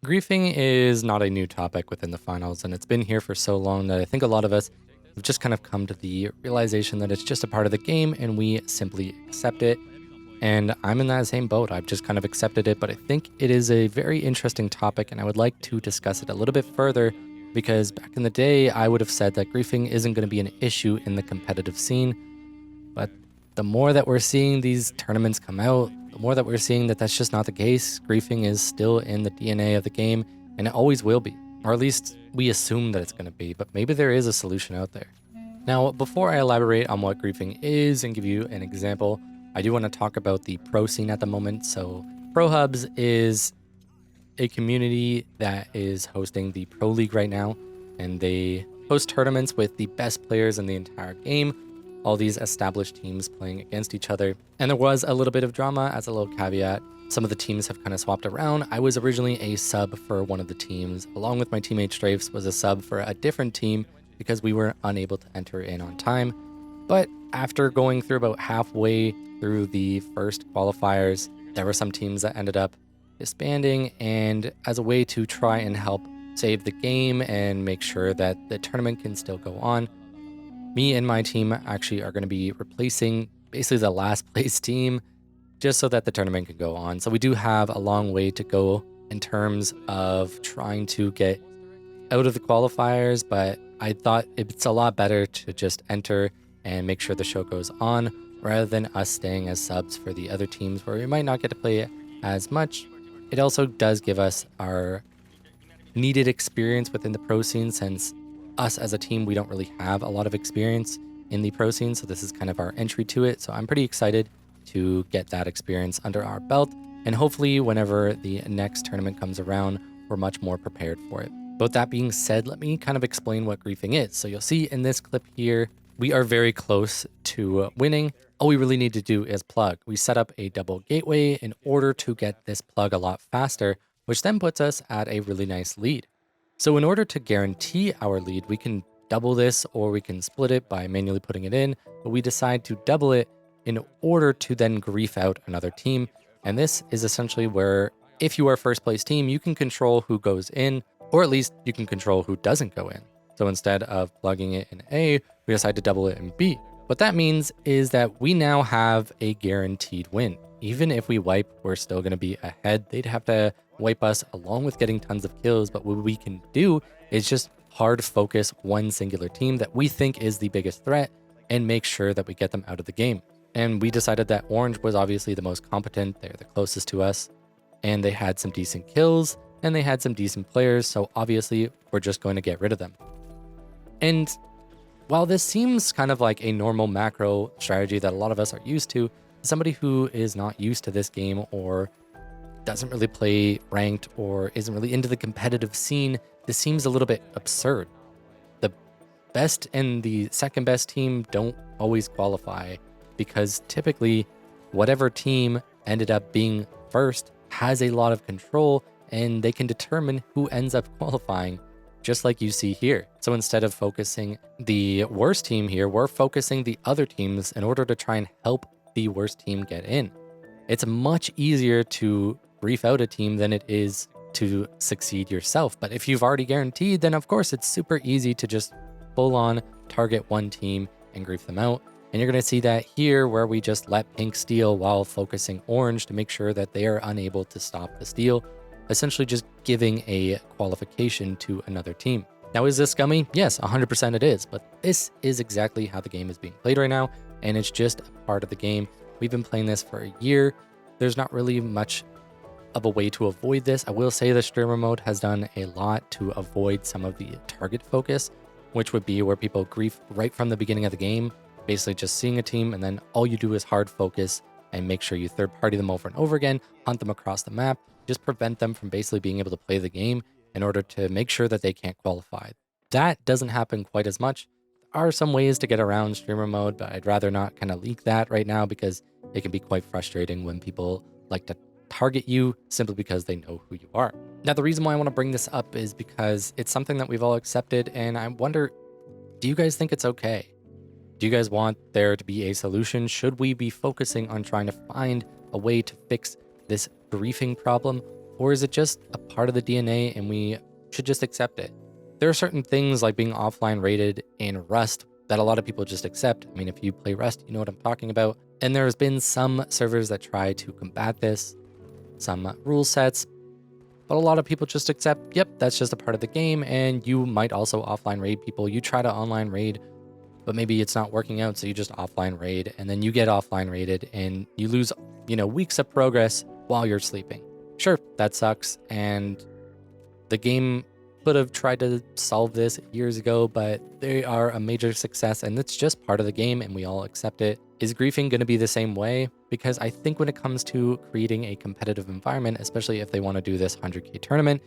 Griefing is not a new topic within the finals, and it's been here for so long that I think a lot of us have just kind of come to the realization that it's just a part of the game and we simply accept it. And I'm in that same boat. I've just kind of accepted it, but I think it is a very interesting topic and I would like to discuss it a little bit further because back in the day, I would have said that griefing isn't going to be an issue in the competitive scene. But the more that we're seeing these tournaments come out, the more that we're seeing that that's just not the case. Griefing is still in the DNA of the game, and it always will be. Or at least we assume that it's going to be, but maybe there is a solution out there. Now, before I elaborate on what griefing is and give you an example, I do want to talk about the pro scene at the moment. So Pro Hubs is a community that is hosting the Pro League right now, and they host tournaments with the best players in the entire game, all these established teams playing against each other. And there was a little bit of drama as a little caveat. Some of the teams have kind of swapped around. I was originally a sub for one of the teams, along with my teammate Strafes was a sub for a different team because we were unable to enter in on time. But after going through about halfway through the first qualifiers, there were some teams that ended up disbanding, and as a way to try and help save the game and make sure that the tournament can still go on, me and my team actually are going to be replacing basically the last place team just so that the tournament can go on. So we do have a long way to go in terms of trying to get out of the qualifiers, but I thought it's a lot better to just enter and make sure the show goes on rather than us staying as subs for the other teams where we might not get to play as much. It also does give us our needed experience within the pro scene, since us as a team, we don't really have a lot of experience in the pro scene, so this is kind of our entry to it. So I'm pretty excited to get that experience under our belt, and hopefully whenever the next tournament comes around, we're much more prepared for it. But that being said, let me kind of explain what griefing is. So you'll see in this clip here, we are very close to winning. All we really need to do is plug. We set up a double gateway in order to get this plug a lot faster, which then puts us at a really nice lead. So in order to guarantee our lead, we can double this or we can split it by manually putting it in, but we decide to double it in order to then grief out another team. And this is essentially where if you are first place team, you can control who goes in, or at least you can control who doesn't go in. So instead of plugging it in A, we decide to double it in B. What that means is that we now have a guaranteed win. Even if we wipe, we're still going to be ahead. They'd have to wipe us along with getting tons of kills, but what we can do is just hard focus one singular team that we think is the biggest threat and make sure that we get them out of the game. And we decided that Orange was obviously the most competent. They're the closest to us, and they had some decent kills and they had some decent players, so obviously we're just going to get rid of them. And while this seems kind of like a normal macro strategy that a lot of us are used to, somebody who is not used to this game or doesn't really play ranked or isn't really into the competitive scene, this seems a little bit absurd. The best and the second best team don't always qualify because typically whatever team ended up being first has a lot of control and they can determine who ends up qualifying, just like you see here. So instead of focusing the worst team here, we're focusing the other teams in order to try and help the worst team get in. It's much easier to brief out a team than it is to succeed yourself. But if you've already guaranteed, then of course it's super easy to just full on target one team and grief them out. And you're going to see that here where we just let pink steal while focusing orange to make sure that they are unable to stop the steal, essentially just giving a qualification to another team. Now, is this scummy? Yes, 100% it is, but this is exactly how the game is being played right now, and it's just a part of the game. We've been playing this for a year. There's not really much of a way to avoid this. I will say the streamer mode has done a lot to avoid some of the target focus, which would be where people grief right from the beginning of the game, basically just seeing a team, and then all you do is hard focus and make sure you third party them over and over again, hunt them across the map, just prevent them from basically being able to play the game in order to make sure that they can't qualify. That doesn't happen quite as much. There are some ways to get around streamer mode, but I'd rather not kind of leak that right now because it can be quite frustrating when people like to target you simply because they know who you are. Now, the reason why I want to bring this up is because it's something that we've all accepted, and I wonder, do you guys think it's okay? Do you guys want there to be a solution? Should we be focusing on trying to find a way to fix this griefing problem? Or is it just a part of the DNA and we should just accept it? There are certain things like being offline rated in Rust that a lot of people just accept. I mean, if you play Rust, you know what I'm talking about. And there's been some servers that try to combat this, some rule sets, but a lot of people just accept, yep, that's just a part of the game. And you might also offline raid people. You try to online raid, but maybe it's not working out, so you just offline raid, and then you get offline raided and you lose, weeks of progress while you're sleeping. Sure, that sucks, and the game could have tried to solve this years ago, but they are a major success, and it's just part of the game, and we all accept it. Is griefing going to be the same way? Because I think when it comes to creating a competitive environment, especially if they want to do this 100K tournament,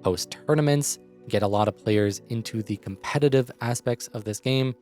host tournaments, get a lot of players into the competitive aspects of this game,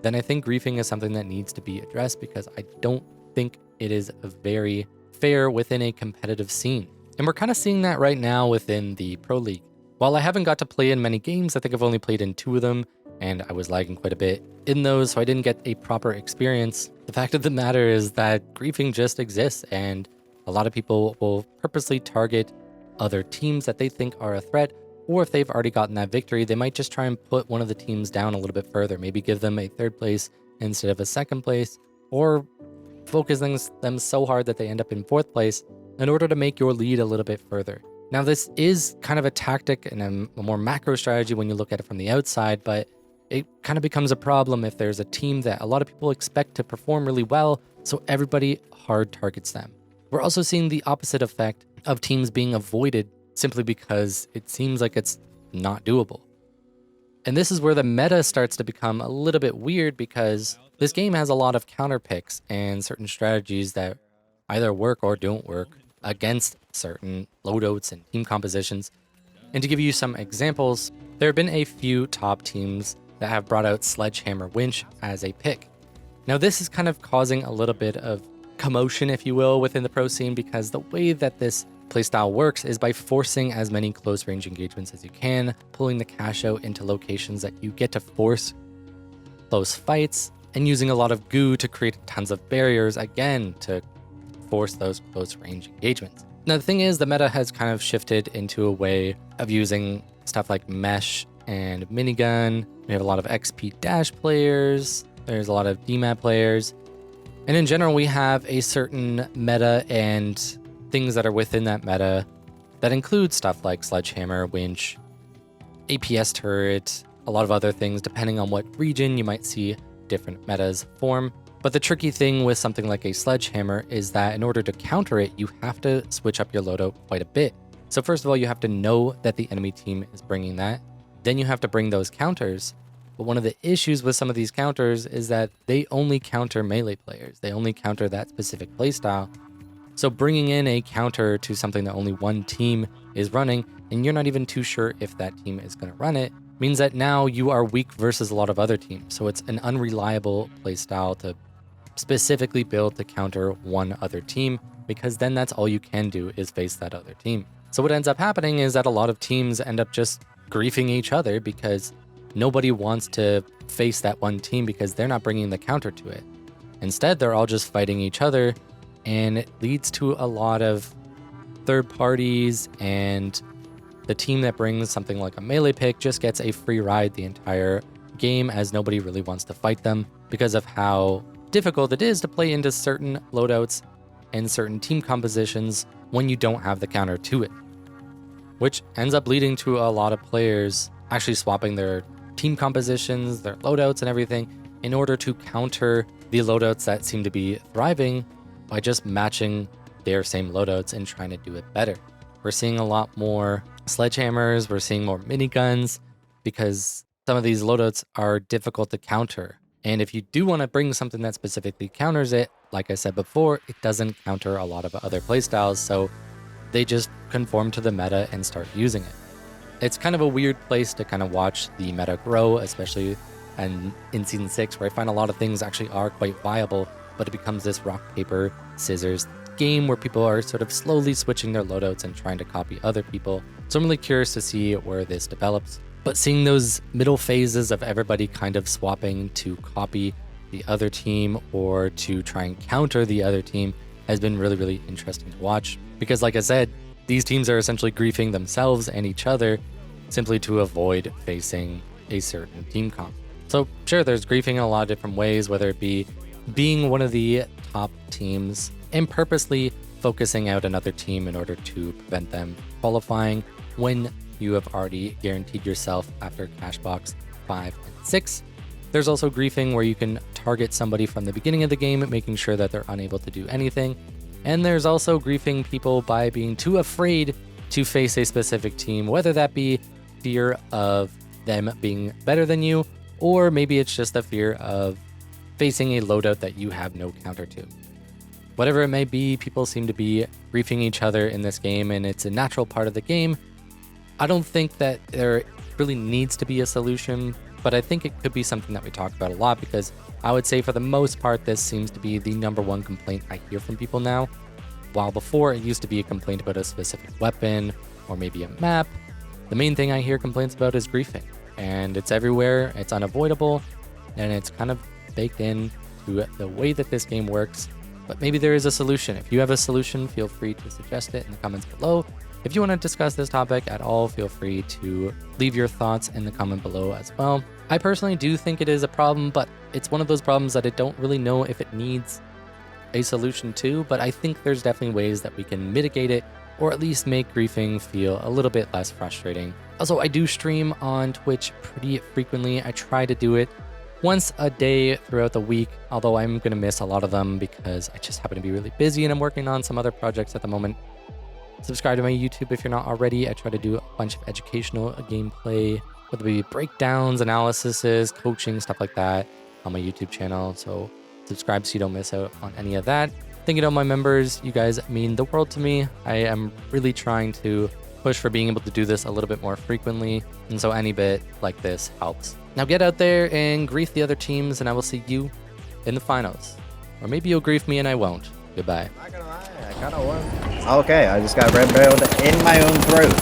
then I think griefing is something that needs to be addressed, because I don't think it is very fair within a competitive scene. And we're kind of seeing that right now within the Pro League. While I haven't got to play in many games, I think I've only played in 2 of them, and I was lagging quite a bit in those, so I didn't get a proper experience. The fact of the matter is that griefing just exists, and a lot of people will purposely target other teams that they think are a threat, or if they've already gotten that victory, they might just try and put one of the teams down a little bit further, maybe give them a 3rd place instead of a 2nd place, or focus them so hard that they end up in 4th place in order to make your lead a little bit further. Now, this is kind of a tactic and a more macro strategy when you look at it from the outside, but it kind of becomes a problem if there's a team that a lot of people expect to perform really well, so everybody hard targets them. We're also seeing the opposite effect of teams being avoided simply because it seems like it's not doable. And this is where the meta starts to become a little bit weird, because this game has a lot of counter picks and certain strategies that either work or don't work against certain loadouts and team compositions. And to give you some examples, there have been a few top teams that have brought out Sledgehammer Winch as a pick. Now, this is kind of causing a little bit of commotion, if you will, within the pro scene, because the way that this playstyle works is by forcing as many close range engagements as you can, pulling the cash out into locations that you get to force close fights, and using a lot of goo to create tons of barriers, again, to force those close range engagements. Now, the thing is, the meta has kind of shifted into a way of using stuff like mesh and minigun. We have a lot of XP dash players. There's a lot of DMAT players. And in general, we have a certain meta and things that are within that meta that include stuff like Sledgehammer, Winch, APS turret, a lot of other things. Depending on what region, you might see different metas form. But the tricky thing with something like a Sledgehammer is that in order to counter it, you have to switch up your loadout quite a bit. So first of all, you have to know that the enemy team is bringing that. Then you have to bring those counters. But one of the issues with some of these counters is that they only counter melee players. They only counter that specific playstyle. So bringing in a counter to something that only one team is running, and you're not even too sure if that team is going to run it, means that now you are weak versus a lot of other teams. So it's an unreliable playstyle to specifically build to counter one other team, because then that's all you can do is face that other team. So what ends up happening is that a lot of teams end up just griefing each other because nobody wants to face that one team because they're not bringing the counter to it. Instead, they're all just fighting each other, and it leads to a lot of third parties, and the team that brings something like a melee pick just gets a free ride the entire game, as nobody really wants to fight them because of how difficult it is to play into certain loadouts and certain team compositions when you don't have the counter to it, which ends up leading to a lot of players actually swapping their team compositions, their loadouts and everything in order to counter the loadouts that seem to be thriving by just matching their same loadouts and trying to do it better. We're seeing a lot more sledgehammers, we're seeing more miniguns, because some of these loadouts are difficult to counter. And if you do want to bring something that specifically counters it, like I said before, it doesn't counter a lot of other playstyles, so they just conform to the meta and start using it. It's kind of a weird place to kind of watch the meta grow, especially in Season 6, where I find a lot of things actually are quite viable, but it becomes this rock, paper, scissors game where people are sort of slowly switching their loadouts and trying to copy other people. So I'm really curious to see where this develops. But seeing those middle phases of everybody kind of swapping to copy the other team or to try and counter the other team has been really, really interesting to watch. Because like I said, These teams are essentially griefing themselves and each other simply to avoid facing a certain team comp. So sure, there's griefing in a lot of different ways, whether it be being one of the top teams and purposely focusing out another team in order to prevent them qualifying when you have already guaranteed yourself after cash box 5 and 6. There's also griefing where you can target somebody from the beginning of the game, making sure that they're unable to do anything. And there's also griefing people by being too afraid to face a specific team, whether that be fear of them being better than you, or maybe it's just the fear of facing a loadout that you have no counter to. Whatever it may be, people seem to be griefing each other in this game, and it's a natural part of the game. I don't think that there really needs to be a solution, but I think it could be something that we talk about a lot, because I would say for the most part, this seems to be the #1 complaint I hear from people now. While before it used to be a complaint about a specific weapon or maybe a map, the main thing I hear complaints about is griefing. And it's everywhere, it's unavoidable, and it's kind of baked in to the way that this game works. But maybe there is a solution. If you have a solution, feel free to suggest it in the comments below. If you want to discuss this topic at all, feel free to leave your thoughts in the comment below as well. I personally do think it is a problem, but it's one of those problems that I don't really know if it needs a solution to, but I think there's definitely ways that we can mitigate it, or at least make griefing feel a little bit less frustrating. Also, I do stream on Twitch pretty frequently. I try to do it once a day throughout the week, although I'm going to miss a lot of them because I just happen to be really busy and I'm working on some other projects at the moment. Subscribe to my YouTube if you're not already. I try to do a bunch of educational gameplay, whether it be breakdowns, analyses, coaching, stuff like that on my YouTube channel. So subscribe so you don't miss out on any of that. Thank you to all my members. You guys mean the world to me. I am really trying to push for being able to do this a little bit more frequently, and so any bit like this helps. Now get out there and grief the other teams, and I will see you in the finals. Or maybe you'll grief me and I won't. Goodbye. Not gonna lie, I kinda won. Okay, I just got red barreled in my own throat.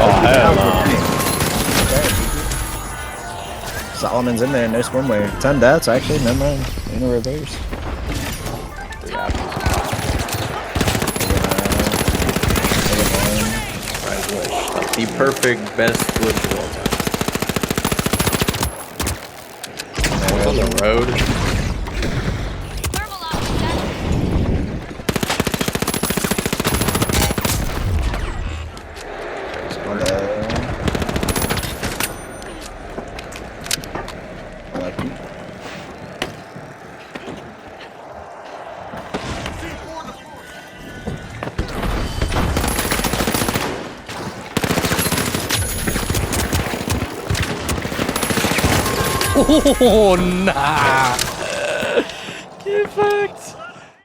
Oh, hell no. Solomon's in there, no swimwear. 10 deaths, actually, never mind. In a reverse. The perfect best glitch of all time. On the road. Oh, nah. Get fucked.